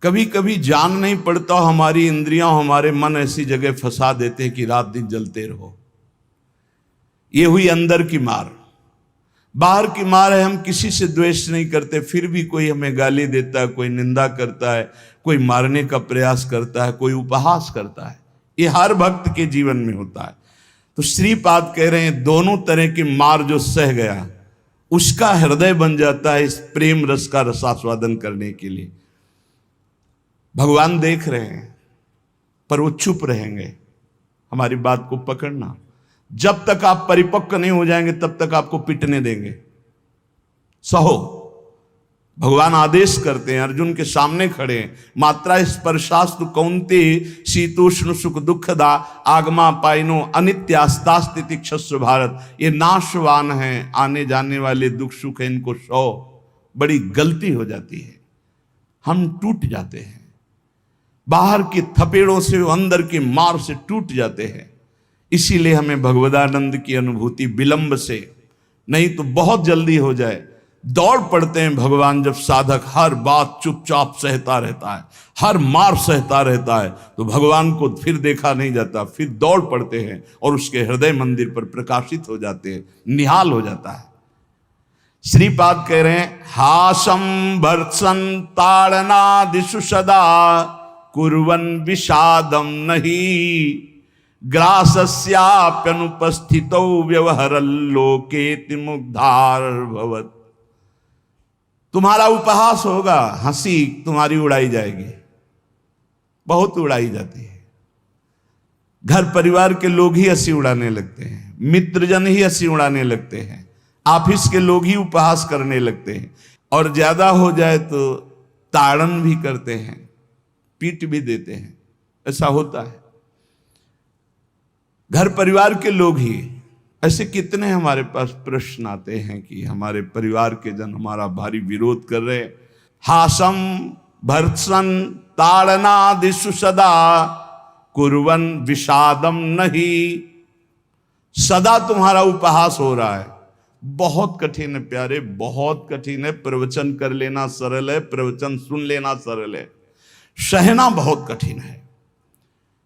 कभी कभी जान नहीं पड़ता, हमारी इंद्रियां हमारे मन ऐसी जगह फंसा देते हैं कि रात दिन जलते रहो। ये हुई अंदर की मार। बाहर की मार है, हम किसी से द्वेष नहीं करते, फिर भी कोई हमें गाली देता है, कोई निंदा करता है, कोई मारने का प्रयास करता है, कोई उपहास करता है। ये हर भक्त के जीवन में होता है। तो श्रीपाद कह रहे हैं दोनों तरह की मार जो सह गया उसका हृदय बन जाता है इस प्रेम रस का रसास्वादन करने के लिए। भगवान देख रहे हैं पर वो चुप रहेंगे। हमारी बात को पकड़ना, जब तक आप परिपक्व नहीं हो जाएंगे तब तक आपको पिटने देंगे। सहो। भगवान आदेश करते हैं, अर्जुन के सामने खड़े हैं, मात्रा स्पर्शास्तु कौन्ते शीतोष्ण सुख दुखदा आगमा पाइनो अनित्यास्तास्तिति क्षस्व भारत। ये नाशवान हैं, आने जाने वाले दुख सुख है, इनको सो। बड़ी गलती हो जाती है, हम टूट जाते हैं, बाहर की थपेड़ों से अंदर की मार से टूट जाते हैं। इसीलिए हमें भगवदानंद की अनुभूति विलंब से नहीं तो बहुत जल्दी हो जाए। दौड़ पड़ते हैं भगवान जब साधक हर बात चुपचाप सहता रहता है, हर मार सहता रहता है, तो भगवान को फिर देखा नहीं जाता, फिर दौड़ पड़ते हैं और उसके हृदय मंदिर पर प्रकाशित हो जाते हैं, निहाल हो जाता है। श्रीपाद कह रहे हैं, हासम भर्त्सन ताड़नादिषु सदा कुर्वन् विषादम नहीं ग्रासस्याप्यनुपस्थितौ व्यवहरल्लोकेति मुग्धार भवत्। तुम्हारा उपहास होगा, हंसी तुम्हारी उड़ाई जाएगी, बहुत उड़ाई जाती है। घर परिवार के लोग ही हंसी उड़ाने लगते हैं, मित्रजन ही हंसी उड़ाने लगते हैं, ऑफिस के लोग ही उपहास करने लगते हैं, और ज्यादा हो जाए तो ताड़न भी करते हैं, पीट भी देते हैं। ऐसा होता है, घर परिवार के लोग ही। ऐसे कितने हमारे पास प्रश्न आते हैं कि हमारे परिवार के जन हमारा भारी विरोध कर रहे। हासम भर्त्सन ताड़नादिषु सदा कुर्वन् विषादम नहीं। सदा तुम्हारा उपहास हो रहा है, बहुत कठिन है प्यारे, बहुत कठिन है। प्रवचन कर लेना सरल है, प्रवचन सुन लेना सरल है, सहना बहुत कठिन है।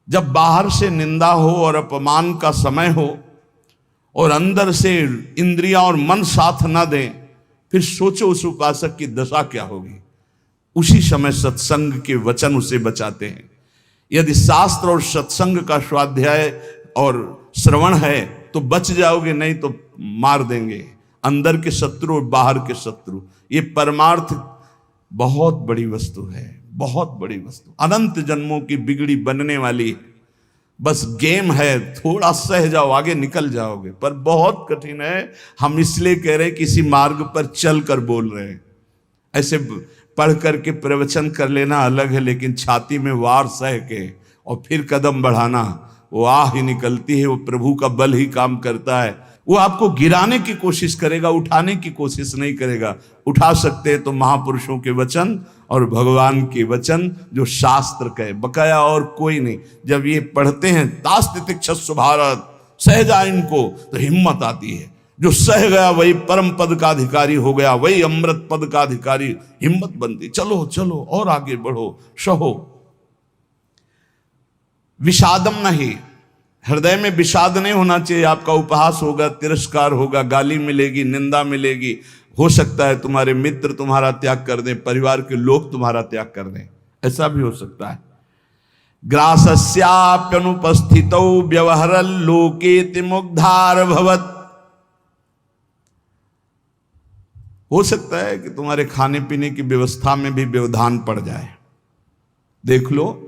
जब बाहर से निंदा हो और अपमान का समय हो और अंदर से इंद्रियां और मन साथ ना दें, फिर सोचो उस उपासक की दशा क्या होगी। उसी समय सत्संग के वचन उसे बचाते हैं। यदि शास्त्र और सत्संग का स्वाध्याय और श्रवण है तो बच जाओगे, नहीं तो मार देंगे अंदर के शत्रु और बाहर के शत्रु। ये परमार्थ बहुत बड़ी वस्तु है, बहुत बड़ी वस्तु, अनंत जन्मों की बिगड़ी बनने वाली। बस गेम है, थोड़ा सह जाओ आगे निकल जाओगे, पर बहुत कठिन है। हम इसलिए कह रहे हैं किसी मार्ग पर चल कर बोल रहे हैं। ऐसे पढ़ करके प्रवचन कर लेना अलग है, लेकिन छाती में वार सह के और फिर कदम बढ़ाना, वो आह ही निकलती है, वो प्रभु का बल ही काम करता है। वो आपको गिराने की कोशिश करेगा, उठाने की कोशिश नहीं करेगा। उठा सकते हैं तो महापुरुषों के वचन और भगवान के वचन जो शास्त्र कहे, बकाया और कोई नहीं। जब ये पढ़ते हैं तास्तितिक्षस्व भारत, सह जा इनको, तो हिम्मत आती है। जो सह गया वही परम पद का अधिकारी हो गया, वही अमृत पद का अधिकारी। हिम्मत बनती, चलो चलो और आगे बढ़ो, सहो। विषादम नहीं, हृदय में विषाद नहीं होना चाहिए। आपका उपहास होगा, तिरस्कार होगा, गाली मिलेगी, निंदा मिलेगी। हो सकता है तुम्हारे मित्र तुम्हारा त्याग कर दें, परिवार के लोग तुम्हारा त्याग कर दें, ऐसा भी हो सकता है। ग्रासस्याप्यनुपस्थितौ व्यवहरल्लोकेति मुग्धार भवत्। हो सकता है कि तुम्हारे खाने पीने की व्यवस्था में भी व्यवधान पड़ जाए। देख लो,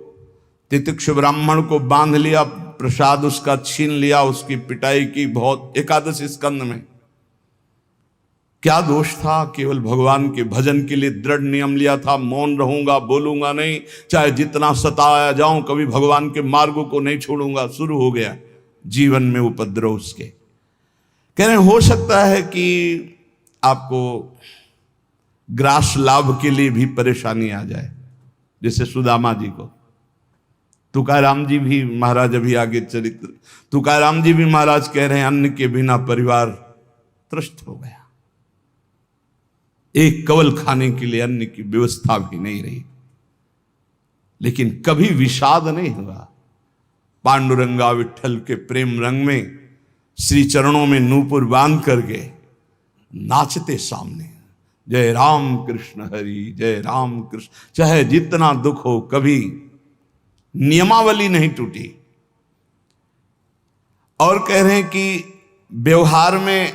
तितिक्षु ब्राह्मण को बांध लिया, प्रसाद उसका छीन लिया, उसकी पिटाई की बहुत। एकादश स्कंद में क्या दोष था? केवल भगवान के भजन के लिए दृढ़ नियम लिया था, मौन रहूंगा, बोलूंगा नहीं, चाहे जितना सताया जाऊं, कभी भगवान के मार्गों को नहीं छोड़ूंगा। शुरू हो गया जीवन में उपद्रव उसके। कह रहे हो सकता है कि आपको ग्रास लाभ के लिए भी परेशानी आ जाए, जैसे सुदामा जी को। तुकाराम जी भी महाराज, अभी आगे चरित्र, तुकाराम जी भी महाराज कह रहे हैं अन्न के बिना परिवार त्रस्त हो गया, एक कवल खाने के लिए अन्न की व्यवस्था भी नहीं रही। लेकिन कभी विषाद नहीं हुआ। पांडुरंगा विठल के प्रेम रंग में श्री चरणों में नूपुर बांध करके नाचते सामने, जय राम कृष्ण हरि, जय राम कृष्ण। चाहे जितना दुख हो, कभी नियमावली नहीं टूटी। और कह रहे हैं कि व्यवहार में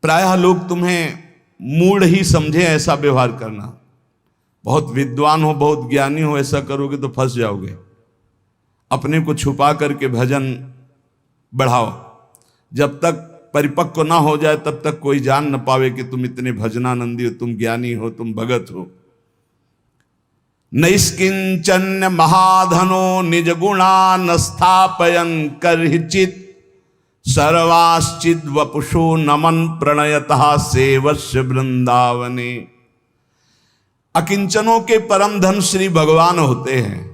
प्रायः लोग तुम्हें मूढ़ ही समझे ऐसा व्यवहार करना। बहुत विद्वान हो, बहुत ज्ञानी हो, ऐसा करोगे तो फंस जाओगे। अपने को छुपा करके भजन बढ़ाओ। जब तक परिपक्व ना हो जाए तब तक कोई जान न पावे कि तुम इतने भजनानंदी हो, तुम ज्ञानी हो, तुम भगत हो। नैष्किंचन्य महाधनो निज गुणा न स्थापयन करहिचित सर्वाश्चिद वपुषो नमन प्रणयतः सेवस्य वृंदावने। अकिंचनों के परम धन श्री भगवान होते हैं।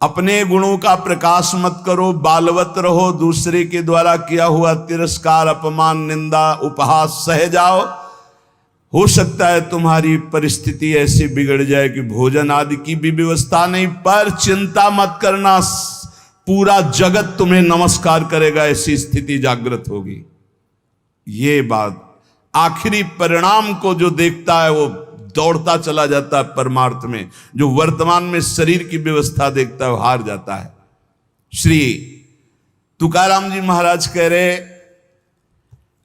अपने गुणों का प्रकाश मत करो, बालवत रहो, दूसरे के द्वारा किया हुआ तिरस्कार, अपमान, निंदा, उपहास सह जाओ। हो सकता है तुम्हारी परिस्थिति ऐसी बिगड़ जाए कि भोजन आदि की भी व्यवस्था नहीं, पर चिंता मत करना, पूरा जगत तुम्हें नमस्कार करेगा, ऐसी स्थिति जागृत होगी। ये बात आखिरी परिणाम को जो देखता है वो दौड़ता चला जाता है परमार्थ में। जो वर्तमान में शरीर की व्यवस्था देखता है वो हार जाता है। श्री तुकाराम जी महाराज कह रहे,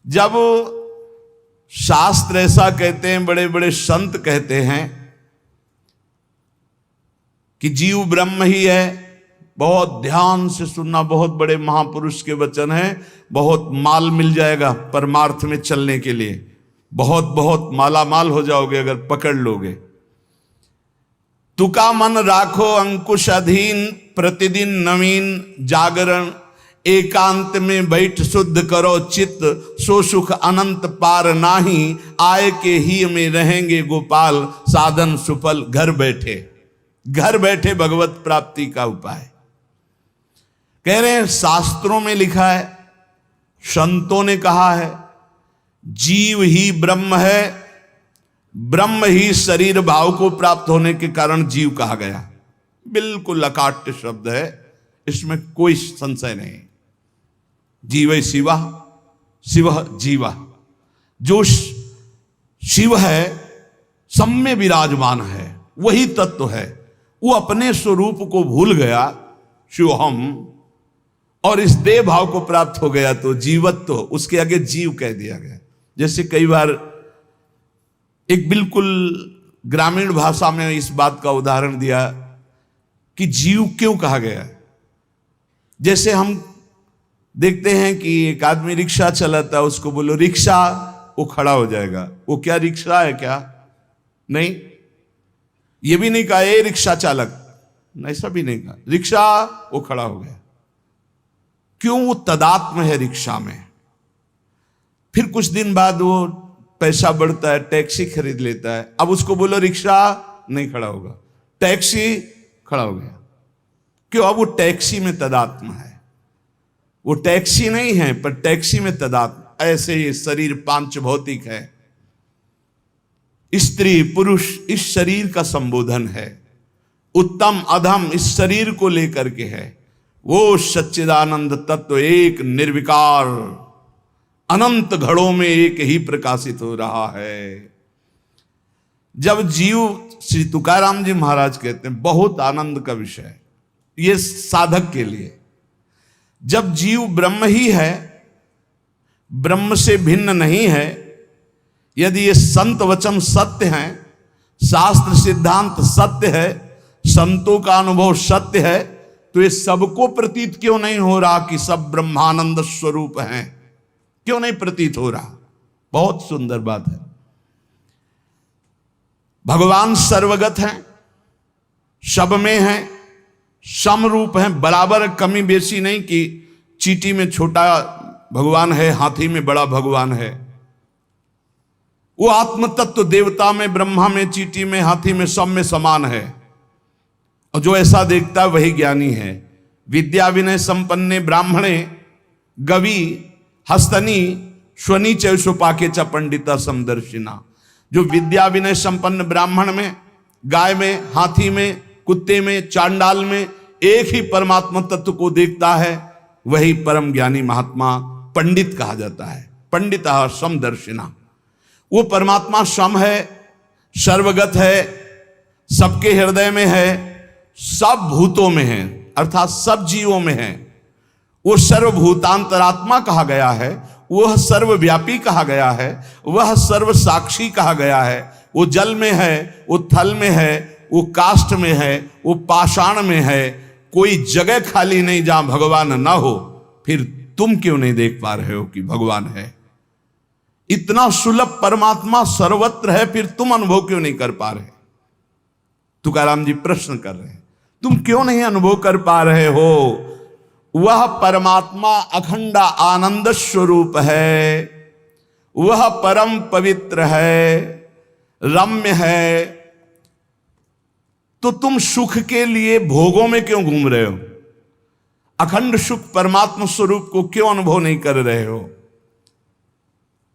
जब शास्त्र ऐसा कहते हैं, बड़े बड़े संत कहते हैं कि जीव ब्रह्म ही है, बहुत ध्यान से सुनना, बहुत बड़े महापुरुष के वचन हैं, बहुत माल मिल जाएगा परमार्थ में चलने के लिए, बहुत बहुत माला माल हो जाओगे अगर पकड़ लोगे। तुका मन राखो अंकुश अधीन, प्रतिदिन नवीन जागरण, एकांत में बैठ शुद्ध करो चित्त, सो सुख अनंत पार नाही, आय के ही में रहेंगे गोपाल, साधन सुफल घर बैठे। घर बैठे भगवत प्राप्ति का उपाय कह रहे हैं। शास्त्रों में लिखा है, संतों ने कहा है, जीव ही ब्रह्म है, ब्रह्म ही शरीर भाव को प्राप्त होने के कारण जीव कहा गया। बिल्कुल अकाट्य शब्द है, इसमें कोई संशय नहीं। जीव शिवा, शिव जीवा। जो शिव है सब में विराजमान है, वही तत्व है। वो अपने स्वरूप को भूल गया, शिवहम, और इस देह भाव को प्राप्त हो गया तो जीवत्व, उसके आगे जीव कह दिया गया। जैसे कई बार एक बिल्कुल ग्रामीण भाषा में इस बात का उदाहरण दिया कि जीव क्यों कहा गया। जैसे हम देखते हैं कि एक आदमी रिक्शा चलाता है, उसको बोलो रिक्शा, वो खड़ा हो जाएगा। वो क्या रिक्शा है क्या? नहीं। ये भी नहीं कहा ए रिक्शा चालक, ऐसा भी नहीं कहा, रिक्शा, वो खड़ा हो गया। क्यों? वो तदात्म है रिक्शा में। फिर कुछ दिन बाद वो पैसा बढ़ता है, टैक्सी खरीद लेता है, अब उसको बोलो रिक्शा, नहीं खड़ा होगा, टैक्सी, खड़ा हो गया। क्यों? अब वो टैक्सी में तदात्म है। वो टैक्सी नहीं है पर टैक्सी में तदात्म। ऐसे ये शरीर पांच भौतिक है, स्त्री पुरुष इस शरीर का संबोधन है, उत्तम अधम इस शरीर को लेकर के है। वो सच्चिदानंद तत्व एक निर्विकार अनंत घड़ों में एक ही प्रकाशित हो रहा है। जब जीव, श्री तुकाराम जी महाराज कहते हैं, बहुत आनंद का विषय ये साधक के लिए, जब जीव ब्रह्म ही है, ब्रह्म से भिन्न नहीं है, यदि ये संत वचन सत्य हैं, शास्त्र सिद्धांत सत्य है, संतों का अनुभव सत्य है, तो ये सबको प्रतीत क्यों नहीं हो रहा कि सब ब्रह्मानंद स्वरूप हैं? क्यों नहीं प्रतीत हो रहा? बहुत सुंदर बात है। भगवान सर्वगत हैं, सब में हैं, समरूप हैं, बराबर कमी बेसी नहीं कि चींटी में छोटा भगवान है, हाथी में बड़ा भगवान है। वो आत्म तत्व देवता में, ब्रह्मा में, चींटी में, हाथी में, सब में समान है। और जो ऐसा देखता है वही ज्ञानी है। विद्या विनय संपन्ने ब्राह्मणे गवि हस्तनी स्वनी चौपाके च पंडिता समदर्शिना। जो विद्या विनय संपन्न ब्राह्मण में, गाय में, हाथी में, कुत्ते में, चांडाल में एक ही परमात्मा तत्व को देखता है, वही परम ज्ञानी महात्मा पंडित कहा जाता है। पंडितः समदर्शिना। वो परमात्मा सम है, सर्वगत है, सबके हृदय में है, सब भूतों में है, अर्थात सब जीवों में है। वो सर्वभूतांतरात्मा कहा गया है, वह सर्वव्यापी कहा गया है, वह सर्व साक्षी कहा गया है। वो जल में है, वो थल में है, वो काष्ठ में है, वो पाषाण में है। कोई जगह खाली नहीं जहां भगवान ना हो। फिर तुम क्यों नहीं देख पा रहे हो कि भगवान है? इतना सुलभ परमात्मा सर्वत्र है, फिर तुम अनुभव क्यों नहीं कर पा रहे? तुकाराम जी प्रश्न कर रहे हैं, तुम क्यों नहीं अनुभव कर पा रहे हो? वह परमात्मा अखंड आनंद स्वरूप है, वह परम पवित्र है, रम्य है। तो तुम सुख के लिए भोगों में क्यों घूम रहे हो? अखंड सुख परमात्मा स्वरूप को क्यों अनुभव नहीं कर रहे हो?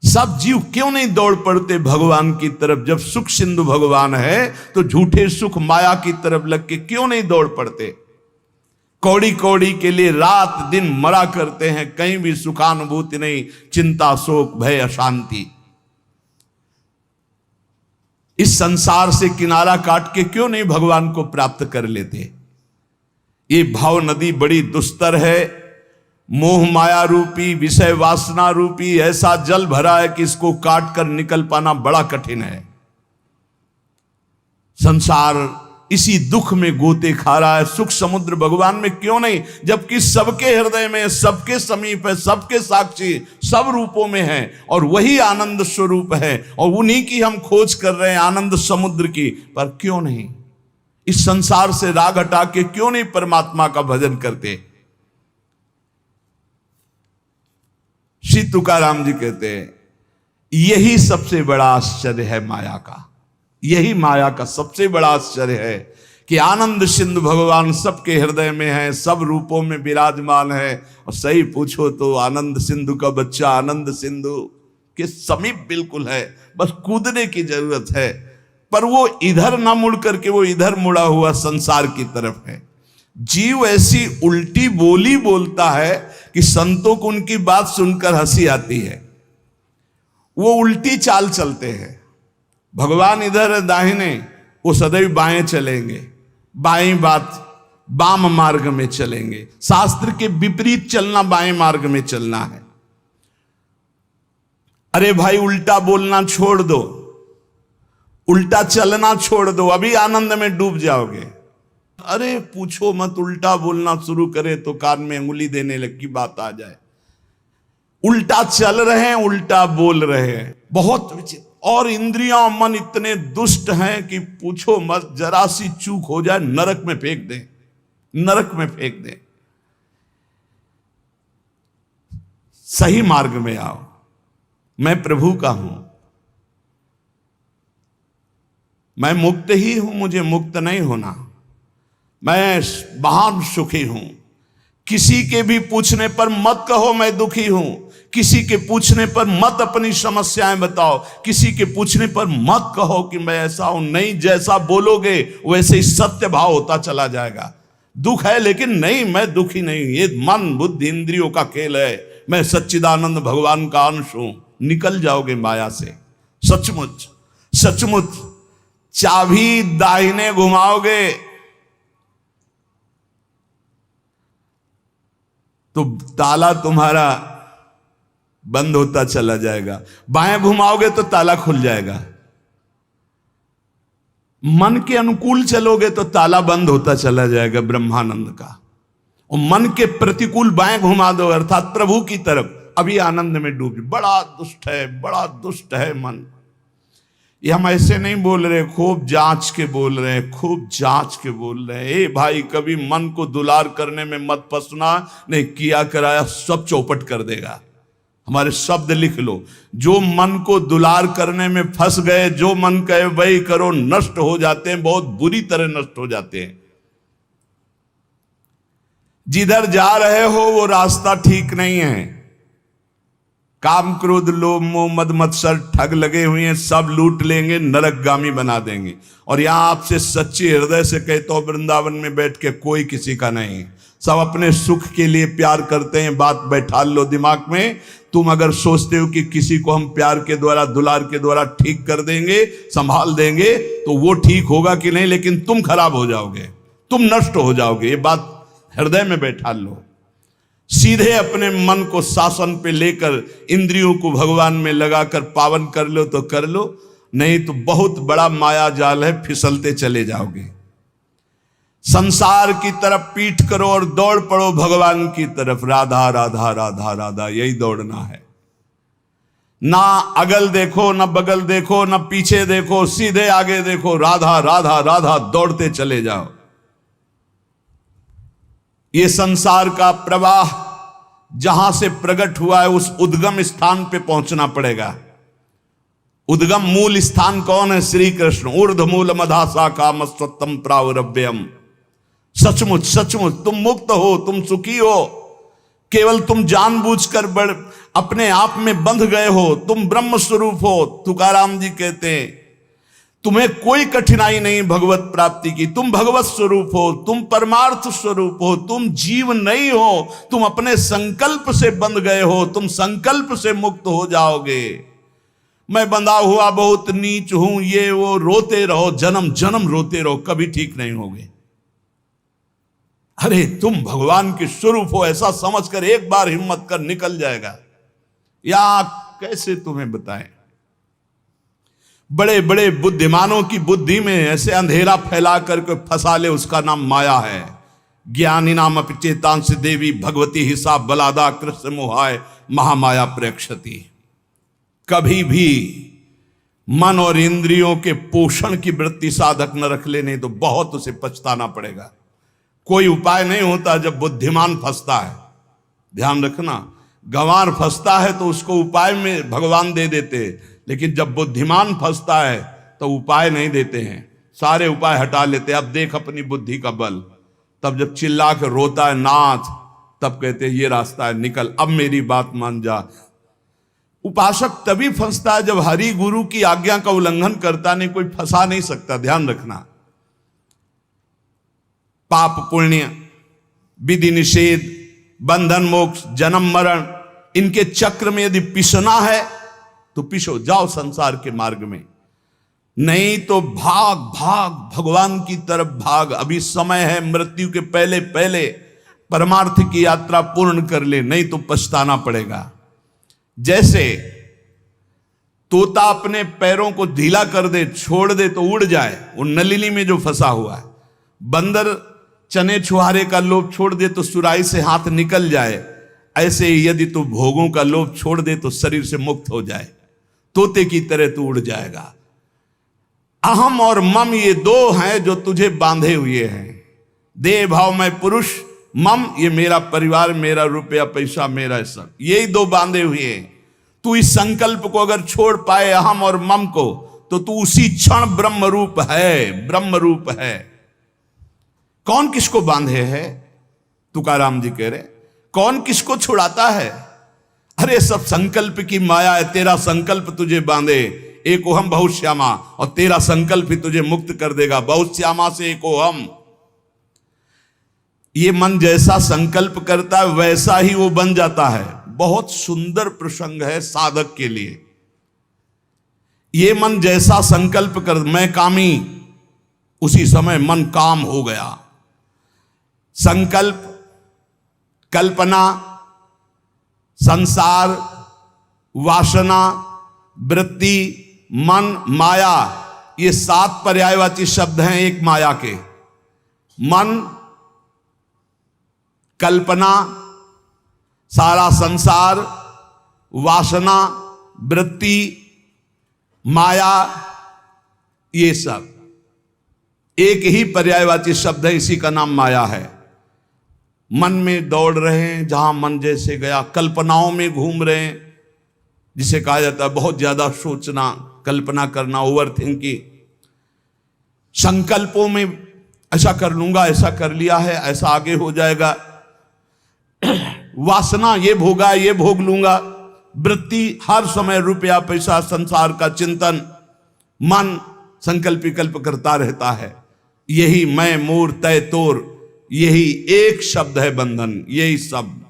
सब जीव क्यों नहीं दौड़ पड़ते भगवान की तरफ? जब सुख सिंधु भगवान है तो झूठे सुख माया की तरफ लग के क्यों नहीं दौड़ पड़ते? कौड़ी कौड़ी के लिए रात दिन मरा करते हैं, कहीं भी सुखानुभूति नहीं, चिंता शोक भय अशांति। इस संसार से किनारा काट के क्यों नहीं भगवान को प्राप्त कर लेते? ये भाव नदी बड़ी दुस्तर है, मोह माया रूपी, विषय वासना रूपी ऐसा जल भरा है कि इसको काट कर निकल पाना बड़ा कठिन है। संसार इसी दुख में गोते खा रहा है। सुख समुद्र भगवान में क्यों नहीं, जबकि सबके हृदय में, सबके समीप है, सबके साक्षी, सब रूपों में है, और वही आनंद स्वरूप है, और उन्हीं की हम खोज कर रहे हैं, आनंद समुद्र की। पर क्यों नहीं इस संसार से राग हटा के क्यों नहीं परमात्मा का भजन करते? श्री तुकाराम जी कहते हैं, यही सबसे बड़ा आश्चर्य है माया का। यही माया का सबसे बड़ा आश्चर्य है कि आनंद सिंधु भगवान सबके हृदय में है, सब रूपों में विराजमान है। और सही पूछो तो आनंद सिंधु का बच्चा आनंद सिंधु के समीप बिल्कुल है, बस कूदने की जरूरत है। पर वो इधर ना मुड़ करके वो इधर मुड़ा हुआ संसार की तरफ है। जीव ऐसी उल्टी बोली बोलता है कि संतों को उनकी बात सुनकर हंसी आती है। वो उल्टी चाल चलते हैं। भगवान इधर दाहिने, वो सदैव बाएं चलेंगे, बाएं बात वाम मार्ग में चलेंगे। शास्त्र के विपरीत चलना बाएं मार्ग में चलना है। अरे भाई उल्टा बोलना छोड़ दो, उल्टा चलना छोड़ दो, अभी आनंद में डूब जाओगे। अरे पूछो मत, उल्टा बोलना शुरू करे तो कान में अंगुली देने लग की बात आ जाए। उल्टा चल रहे हैं, उल्टा बोल रहे हैं, बहुत विचित्र। और इंद्रियां मन इतने दुष्ट हैं कि पूछो मत, जरा सी चूक हो जाए नरक में फेंक दें, नरक में फेंक दें। सही मार्ग में आओ, मैं प्रभु का हूं, मैं मुक्त ही हूं, मुझे मुक्त नहीं होना, मैं महान सुखी हूं। किसी के भी पूछने पर मत कहो मैं दुखी हूं, किसी के पूछने पर मत अपनी समस्याएं बताओ, किसी के पूछने पर मत कहो कि मैं ऐसा हूं। नहीं, जैसा बोलोगे वैसे ही सत्य भाव होता चला जाएगा। दुख है लेकिन नहीं, मैं दुखी नहीं, ये मन बुद्धि इंद्रियों का खेल है, मैं सच्चिदानंद भगवान का अंश हूं। निकल जाओगे माया से। सचमुच सचमुच चाबी दाहिने घुमाओगे तो ताला तुम्हारा बंद होता चला जाएगा, बाएं घुमाओगे तो ताला खुल जाएगा। मन के अनुकूल चलोगे तो ताला बंद होता चला जाएगा ब्रह्मानंद का। और मन के प्रतिकूल बाएं घुमा दो, अर्थात प्रभु की तरफ, अभी आनंद में डूब। बड़ा दुष्ट है, बड़ा दुष्ट है मन। ये हम ऐसे नहीं बोल रहे, खूब जांच के बोल रहे हैं, खूब जांच के बोल रहे हैं। ए भाई, कभी मन को दुलार करने में मत फंसना, नहीं किया कराया सब चौपट कर देगा। हमारे शब्द लिख लो, जो मन को दुलार करने में फंस गए, जो मन कहे वही करो, नष्ट हो जाते हैं, बहुत बुरी तरह नष्ट हो जाते हैं। जिधर जा रहे हो वो रास्ता ठीक नहीं है। काम क्रोध लोभ मोह मद मत्सर ठग लगे हुए हैं, सब लूट लेंगे, नरकगामी बना देंगे। और यहां आपसे सच्चे हृदय से कहता हूं, वृंदावन में बैठ के कोई किसी का नहीं, सब अपने सुख के लिए प्यार करते हैं। बात बैठा लो दिमाग में, तुम अगर सोचते हो कि किसी को हम प्यार के द्वारा दुलार के द्वारा ठीक कर देंगे, संभाल देंगे, तो वो ठीक होगा कि नहीं, लेकिन तुम खराब हो जाओगे, तुम नष्ट हो जाओगे। ये बात हृदय में बैठा लो। सीधे अपने मन को शासन पे लेकर इंद्रियों को भगवान में लगाकर पावन कर लो तो कर लो, नहीं तो बहुत बड़ा माया जाल है, फिसलते चले जाओगे। संसार की तरफ पीठ करो और दौड़ पड़ो भगवान की तरफ। राधा राधा राधा राधा, यही दौड़ना है। ना अगल देखो, ना बगल देखो, ना पीछे देखो, सीधे आगे देखो, राधा राधा राधा, दौड़ते चले जाओ। ये संसार का प्रवाह जहां से प्रकट हुआ है, उस उद्गम स्थान पे पहुंचना पड़ेगा। उद्गम मूल स्थान कौन है? श्री कृष्ण। ऊर्ध मूल मधा शाखा मस्वत्तम प्रावरभ्यम। सचमुच सचमुच तुम मुक्त हो, तुम सुखी हो। केवल तुम जानबूझकर अपने आप में बंध गए हो। तुम ब्रह्म स्वरूप हो। तुकाराम जी कहते हैं, तुम्हें कोई कठिनाई नहीं भगवत प्राप्ति की। तुम भगवत स्वरूप हो, तुम परमार्थ स्वरूप हो, तुम जीव नहीं हो, तुम अपने संकल्प से बंध गए हो, तुम संकल्प से मुक्त हो जाओगे। मैं बंधा हुआ बहुत नीच हूं, ये वो, रोते रहो, जन्म जन्म रोते रहो, कभी ठीक नहीं होगे। अरे तुम भगवान के स्वरूप हो, ऐसा समझकर एक बार हिम्मत कर निकल जाएगा। या कैसे तुम्हें बताएं, बड़े बड़े बुद्धिमानों की बुद्धि में ऐसे अंधेरा फैला करके फंसा ले, उसका नाम माया है। ज्ञानी नाम अपचेतांश देवी भगवती हिसाब बलादा कृष्ण मोहाय महामाया प्रेक्षति। कभी भी मन और इंद्रियों के पोषण की वृत्ति साधक न रख ले, नहीं तो बहुत उसे पछताना पड़ेगा। कोई उपाय नहीं होता जब बुद्धिमान फंसता है। ध्यान रखना, गंवार फंसता है तो उसको उपाय में भगवान दे देते, लेकिन जब बुद्धिमान फंसता है तो उपाय नहीं देते हैं, सारे उपाय हटा लेते हैं। अब देख अपनी बुद्धि का बल। तब जब चिल्ला के रोता है नाथ, तब कहते हैं ये रास्ता है, निकल, अब मेरी बात मान जा। उपासक तभी फंसता है जब हरि गुरु की आज्ञा का उल्लंघन करता, नहीं कोई फंसा नहीं सकता। ध्यान रखना, पाप पुण्य, विधि निषेध, बंधन मोक्ष, जन्म मरण, इनके चक्र में यदि पिसना है तो पिसो, जाओ संसार के मार्ग में। नहीं तो भाग भाग भगवान की तरफ भाग। अभी समय है, मृत्यु के पहले पहले परमार्थ की यात्रा पूर्ण कर ले, नहीं तो पछताना पड़ेगा। जैसे तोता अपने पैरों को ढीला कर दे, छोड़ दे तो उड़ जाए, वो नलिनी में जो फंसा हुआ है। बंदर चने छुहारे का लोभ छोड़ दे तो सुराही से हाथ निकल जाए, ऐसे ही यदि तू भोगों का लोभ छोड़ दे तो शरीर से मुक्त हो जाए, तोते की तरह तू उड़ जाएगा। अहम और मम ये दो हैं जो तुझे बांधे हुए हैं। देह भाव में पुरुष, मम ये मेरा परिवार, मेरा रुपया पैसा, मेरा सब, यही दो बांधे हुए हैं। तू इस संकल्प को अगर छोड़ पाए, अहम और मम को, तो तू उसी क्षण ब्रह्म रूप है, ब्रह्म रूप है। कौन किसको बांधे है? तुकाराम जी कह रहे, कौन किसको छुड़ाता है? अरे सब संकल्प की माया है। तेरा संकल्प तुझे बांधे, एक ओहम बहुत श्यामा, और तेरा संकल्प ही तुझे मुक्त कर देगा। बहुत श्यामा से एक ओहम। ये मन जैसा संकल्प करता है वैसा ही वो बन जाता है। बहुत सुंदर प्रसंग है साधक के लिए। ये मन जैसा संकल्प कर, मैं कामी, उसी समय मन काम हो गया। संकल्प, कल्पना, संसार, वासना, वृत्ति, मन, माया, ये 7 पर्यायवाची शब्द हैं एक माया के। मन, कल्पना, सारा संसार, वासना, वृत्ति, माया, ये सब एक ही पर्यायवाची शब्द है, इसी का नाम माया है। मन में दौड़ रहे हैं, जहां मन जैसे गया। कल्पनाओं में घूम रहे हैं, जिसे कहा जाता है बहुत ज्यादा सोचना, कल्पना करना, ओवर थिंकिंग। संकल्पों में ऐसा कर लूंगा, ऐसा कर लिया है, ऐसा आगे हो जाएगा। वासना, ये भोगा, ये भोग लूंगा, वृत्ति, हर समय रुपया पैसा संसार का चिंतन, मन संकल्प विकल्प करता रहता है। यही मैं मोर तय तोर, यही एक शब्द है बंधन। यही शब्द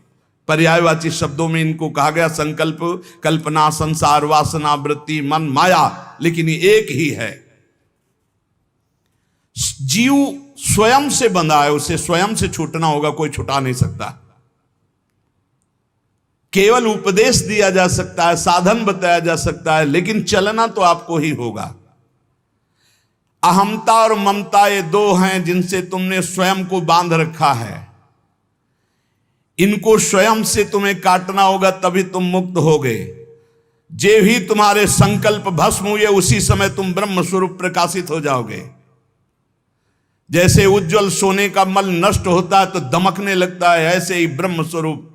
पर्यायवाची शब्दों में इनको कहा गया, संकल्प, कल्पना, संसार, वासना, वृत्ति, मन, माया, लेकिन ये एक ही है। जीव स्वयं से बंधा है, उसे स्वयं से छूटना होगा, कोई छुटा नहीं सकता। केवल उपदेश दिया जा सकता है, साधन बताया जा सकता है, लेकिन चलना तो आपको ही होगा। अहमता और ममता ये दो हैं जिनसे तुमने स्वयं को बांध रखा है। इनको स्वयं से तुम्हें काटना होगा, तभी तुम मुक्त होगे। जे भी तुम्हारे संकल्प भस्म हुए, उसी समय तुम ब्रह्म स्वरूप प्रकाशित हो जाओगे। जैसे उज्जवल सोने का मल नष्ट होता है तो दमकने लगता है, ऐसे ही ब्रह्म स्वरूप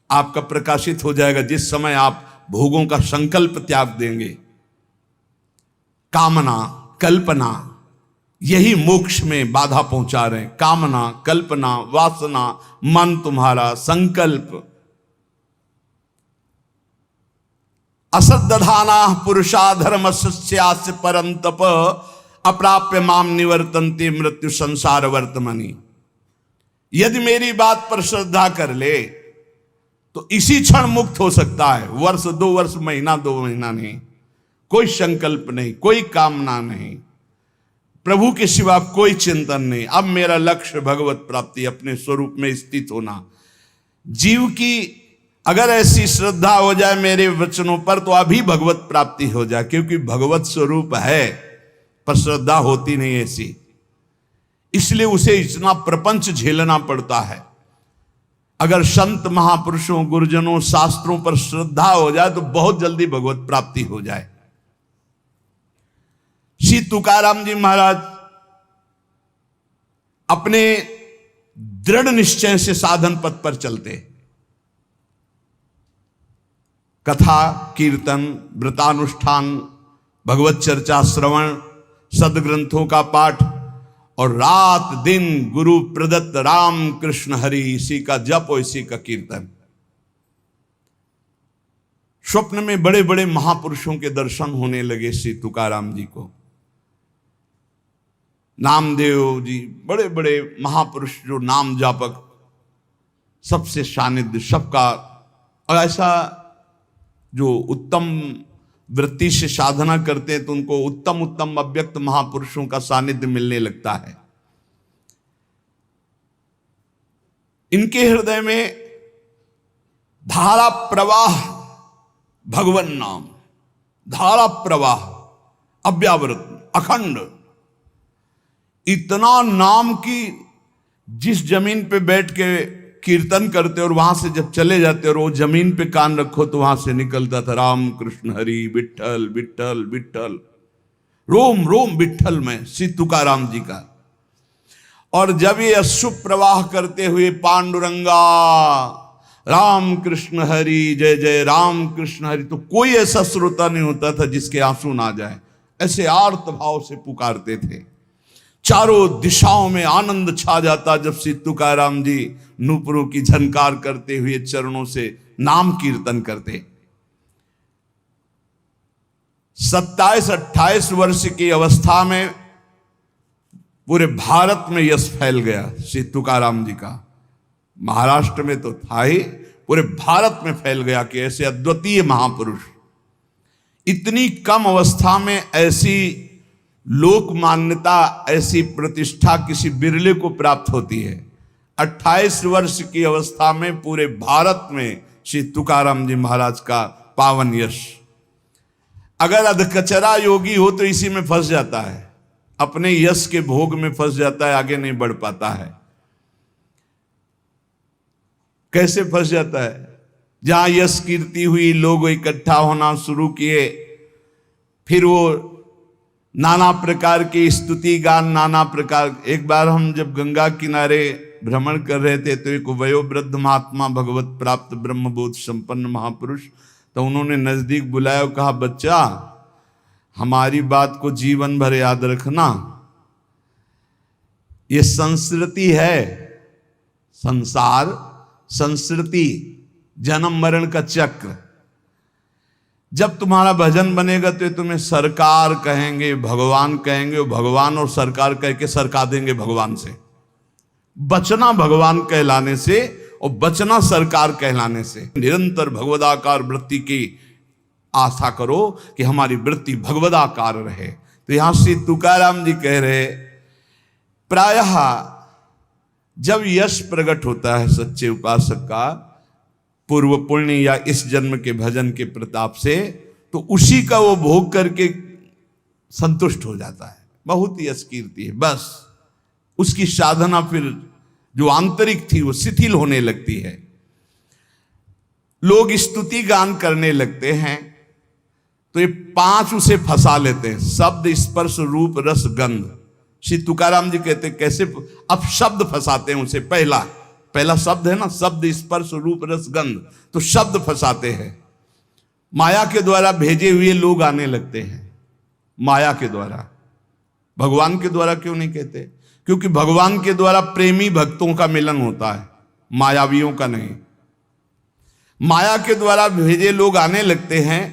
आपका प्रकाशित हो जाएगा जिस समय आप भोगों का संकल्प त्याग देंगे। कामना, कल्पना, यही मोक्ष में बाधा पहुंचा रहे हैं। कामना, कल्पना, वासना, मन तुम्हारा, संकल्प। असद्दधाना पुरुषा धर्म सस्यास्य परंतप, अप्राप्य माम निवर्तन्ते मृत्यु संसार वर्तमनि। यदि मेरी बात पर श्रद्धा कर ले तो इसी क्षण मुक्त हो सकता है। वर्ष, 2 वर्ष, महीना, 2 महीना नहीं, कोई संकल्प नहीं, कोई कामना नहीं, प्रभु के सिवा कोई चिंतन नहीं। अब मेरा लक्ष्य भगवत प्राप्ति, अपने स्वरूप में स्थित होना। जीव की अगर ऐसी श्रद्धा हो जाए मेरे वचनों पर तो अभी भगवत प्राप्ति हो जाए, क्योंकि भगवत स्वरूप है, पर श्रद्धा होती नहीं ऐसी, इसलिए उसे इतना प्रपंच झेलना पड़ता है। अगर संत महापुरुषों, गुरुजनों, शास्त्रों पर श्रद्धा हो जाए तो बहुत जल्दी भगवत प्राप्ति हो जाए। श्री तुकाराम जी महाराज अपने दृढ़ निश्चय से साधन पथ पर चलते। कथा, कीर्तन, व्रतानुष्ठान, भगवत चर्चा, श्रवण, सदग्रंथों का पाठ और रात दिन गुरु प्रदत्त राम कृष्ण हरि, इसी का जप और इसी का कीर्तन। स्वप्न में बड़े बड़े महापुरुषों के दर्शन होने लगे श्री तुकाराम जी को। नामदेव जी, बड़े बड़े महापुरुष जो नाम जापक, सबसे सानिध्य, सबका, और ऐसा जो उत्तम वृत्ति से साधना करते हैं तो उनको उत्तम उत्तम अव्यक्त महापुरुषों का सानिध्य मिलने लगता है। इनके हृदय में धारा प्रवाह, भगवन नाम, धारा प्रवाह, अव्यावृत, अखंड, इतना नाम की जिस जमीन पे बैठ के कीर्तन करते और वहां से जब चले जाते और वो जमीन पे कान रखो तो वहां से निकलता था राम कृष्ण हरि, विठल विठल विठल, रोम रोम विठल में श्री तुकाराम जी का। और जब ये अशुभ प्रवाह करते हुए पांडुरंगा राम कृष्ण हरि जय जय राम कृष्ण हरि, तो कोई ऐसा श्रोता नहीं होता था जिसके आंसू ना जाए, ऐसे आर्त भाव से पुकारते थे। चारों दिशाओं में आनंद छा जाता जब श्री तुकाराम जी नूपुरों की झनकार करते हुए चरणों से नाम कीर्तन करते। 27-28 वर्ष की अवस्था में पूरे भारत में यश फैल गया श्री तुकाराम जी का। महाराष्ट्र में तो था ही, पूरे भारत में फैल गया कि ऐसे अद्वितीय महापुरुष। इतनी कम अवस्था में ऐसी लोक मान्यता, ऐसी प्रतिष्ठा किसी बिरले को प्राप्त होती है। 28 वर्ष की अवस्था में पूरे भारत में श्री तुकाराम जी महाराज का पावन यश। अगर अधकचरा योगी हो तो इसी में फंस जाता है, अपने यश के भोग में फंस जाता है, आगे नहीं बढ़ पाता है। कैसे फंस जाता है? जहां यश कीर्ति हुई, लोग इकट्ठा होना शुरू किए, फिर वो नाना प्रकार की स्तुति गान, नाना प्रकार। एक बार हम जब गंगा किनारे भ्रमण कर रहे थे तो एक वयोवृद्ध महात्मा, भगवत प्राप्त ब्रह्मबोध संपन्न महापुरुष, तो उन्होंने नजदीक बुलाया और कहा, बच्चा हमारी बात को जीवन भर याद रखना, ये संस्कृति है, संसार संस्कृति, जन्म मरण का चक्र। जब तुम्हारा भजन बनेगा तो तुम्हें सरकार कहेंगे, भगवान कहेंगे, और भगवान और सरकार कह के सरका देंगे भगवान से। बचना भगवान कहलाने से और बचना सरकार कहलाने से। निरंतर भगवदाकार वृत्ति की आशा करो कि हमारी वृत्ति भगवदाकार रहे। तो यहां श्री तुकाराम जी कह रहे, प्रायः जब यश प्रकट होता है सच्चे उपासक का पूर्व पुण्य या इस जन्म के भजन के प्रताप से, तो उसी का वो भोग करके संतुष्ट हो जाता है। बहुत ही यश कीर्ति है, बस उसकी साधना फिर जो आंतरिक थी वो शिथिल होने लगती है। लोग स्तुति गान करने लगते हैं तो ये 5 उसे फंसा लेते हैं, शब्द, स्पर्श, रूप, रस, गंध। श्री तुकाराम जी कहते हैं कैसे अब शब्द फंसाते हैं उसे। पहला शब्द है ना, शब्द, स्पर्श, रूप, रस, गंध, तो शब्द फंसाते हैं। माया के द्वारा भेजे हुए लोग आने लगते हैं, माया के द्वारा। भगवान के द्वारा क्यों नहीं कहते? क्योंकि भगवान के द्वारा प्रेमी भक्तों का मिलन होता है, मायावियों का नहीं। माया के द्वारा भेजे लोग आने लगते हैं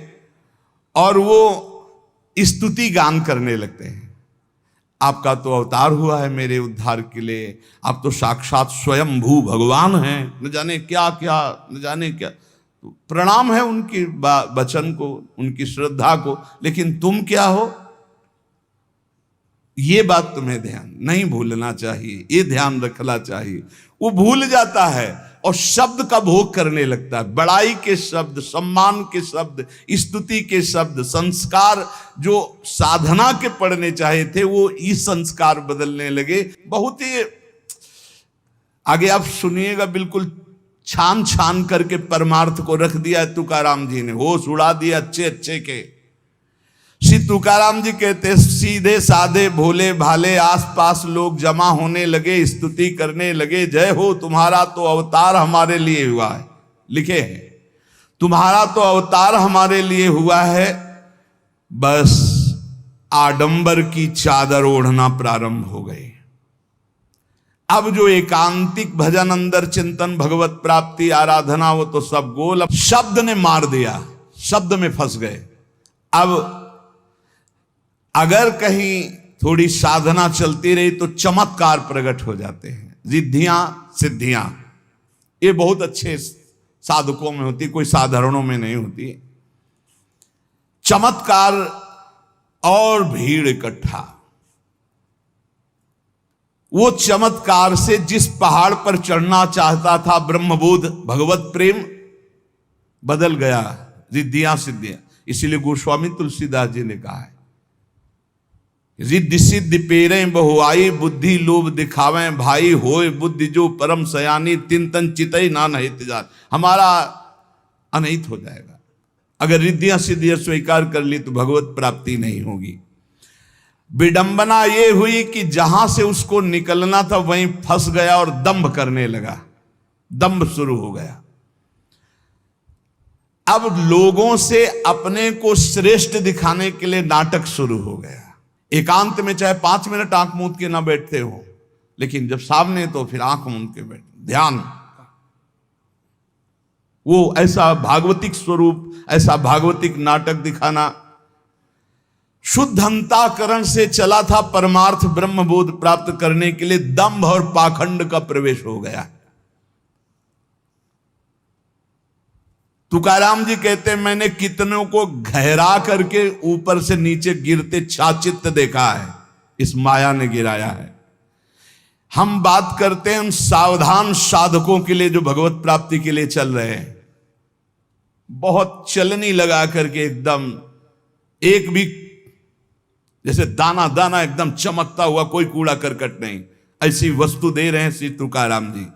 और वो स्तुति गान करने लगते हैं। आपका तो अवतार हुआ है मेरे उद्धार के लिए, आप तो साक्षात स्वयंभू भगवान हैं, न जाने क्या क्या, न जाने क्या। तो प्रणाम है उनकी वचन को, उनकी श्रद्धा को, लेकिन तुम क्या हो, ये बात तुम्हें ध्यान नहीं भूलना चाहिए, ये ध्यान रखना चाहिए। वो भूल जाता है और शब्द का भोग करने लगता है। बड़ाई के शब्द, सम्मान के शब्द, स्तुति के शब्द, संस्कार जो साधना के पढ़ने चाहे थे वो इस संस्कार बदलने लगे। बहुत ही आगे आप सुनिएगा, बिल्कुल छान छान करके परमार्थ को रख दिया तुकाराम जी ने, होश उड़ा दिया अच्छे अच्छे के। श्री तुकाराम जी कहते सीधे साधे भोले भाले आसपास लोग जमा होने लगे, स्तुति करने लगे। जय हो, तुम्हारा तो अवतार हमारे लिए हुआ है, लिखे हैं, तुम्हारा तो अवतार हमारे लिए हुआ है। बस आडंबर की चादर ओढ़ना प्रारंभ हो गई। अब जो एकांतिक भजन, अंदर चिंतन, भगवत प्राप्ति, आराधना, वो तो सब गोल। अब शब्द ने मार दिया, शब्द में फंस गए। अब अगर कहीं थोड़ी साधना चलती रही तो चमत्कार प्रकट हो जाते हैं, रिद्धियां, सिद्धियां। ये बहुत अच्छे साधकों में होती, कोई साधारणों में नहीं होती। चमत्कार और भीड़ इकट्ठा। वो चमत्कार से जिस पहाड़ पर चढ़ना चाहता था ब्रह्मबोध, भगवत प्रेम, बदल गया रिद्धियां सिद्धियां। इसीलिए गोस्वामी तुलसीदास जी ने कहा है, रिद्धि सिद्धि पेरे बहुआई, बुद्धि लोभ दिखावें भाई, होए बुद्धि जो परम सयानी, तिन तन चितई ना नहित जान। हमारा अनहित हो जाएगा अगर रिद्धियां सिद्धियां स्वीकार कर ली तो भगवत प्राप्ति नहीं होगी। विडंबना ये हुई कि जहां से उसको निकलना था वहीं फंस गया और दंभ करने लगा, दंभ शुरू हो गया। अब लोगों से अपने को श्रेष्ठ दिखाने के लिए नाटक शुरू हो गया। एकांत में चाहे 5 मिनट आंख मूंद के ना बैठते हो, लेकिन जब सामने तो फिर आंख मूंद के बैठ, ध्यान। वो ऐसा भागवतिक स्वरूप, ऐसा भागवतिक नाटक दिखाना। शुद्ध अंतःकरण से चला था परमार्थ ब्रह्मबोध प्राप्त करने के लिए, दंभ और पाखंड का प्रवेश हो गया। तुकाराम जी कहते हैं, मैंने कितनों को गहरा करके ऊपर से नीचे गिरते छाचित्त देखा है, इस माया ने गिराया है। हम बात करते हैं उन सावधान साधकों के लिए जो भगवत प्राप्ति के लिए चल रहे हैं। बहुत चलनी लगा करके एकदम एक भी जैसे दाना दाना एकदम चमकता हुआ, कोई कूड़ा करकट नहीं, ऐसी वस्तु दे रहे हैं श्री तुकाराम जी।